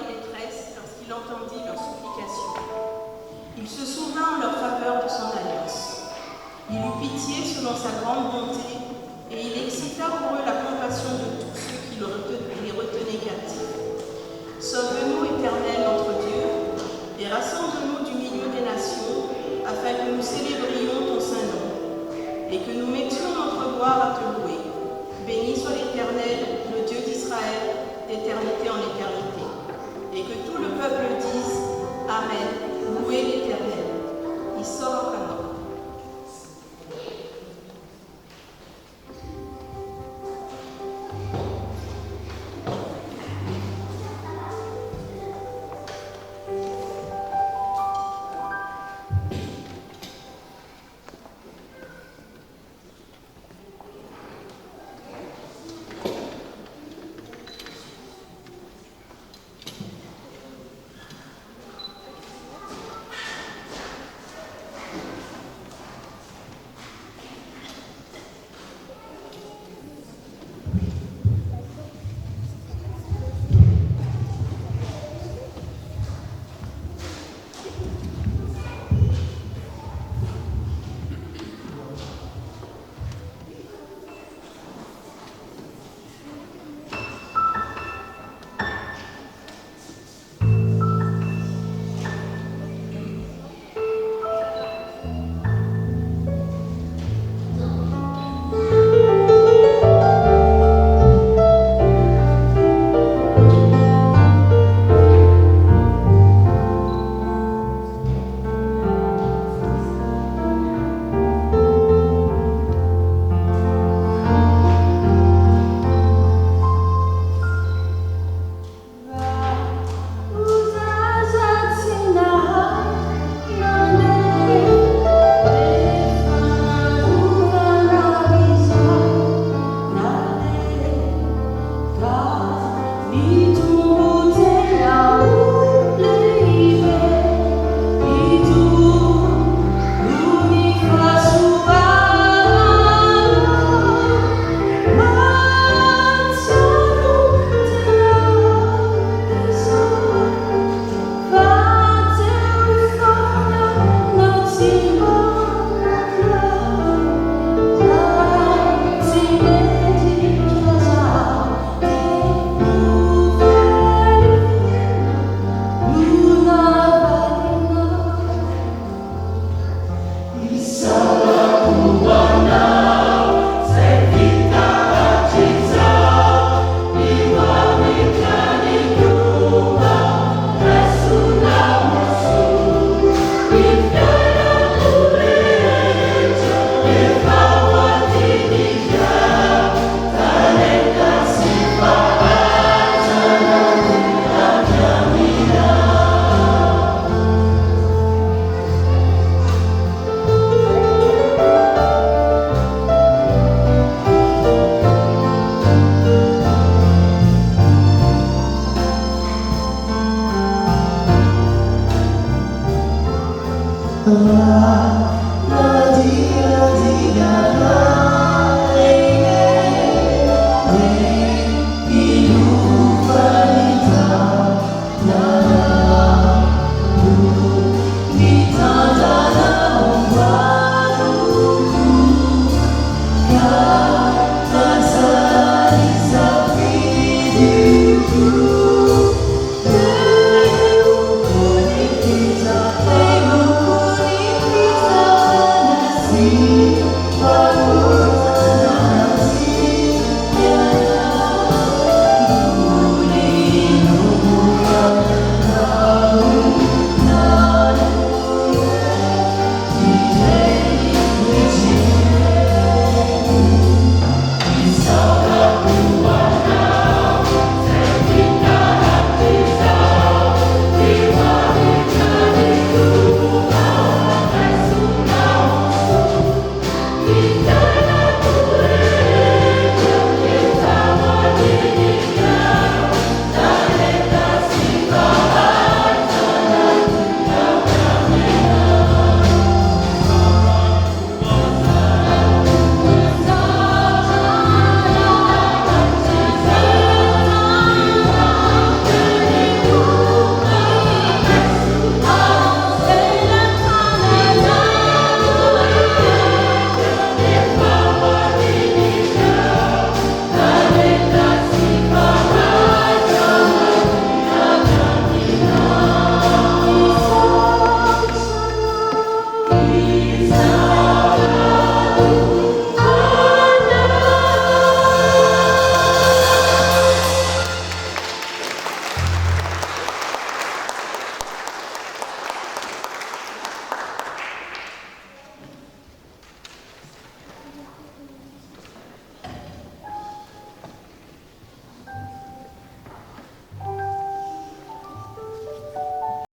leur détresse lorsqu'il entendit leurs supplications. Il se souvint en leur faveur de son alliance. Il eut pitié selon sa grande bonté, et il excita pour eux la compassion de tous ceux qui les retenaient captifs. Sauve-nous, Éternel, notre Dieu, et rassemble-nous du milieu des nations, afin que nous célébrions ton saint nom, et que nous mettions notre gloire à te louer. Béni soit l'Éternel, le Dieu d'Israël, d'éternité en éternité. Et que tout le peuple dise Amen.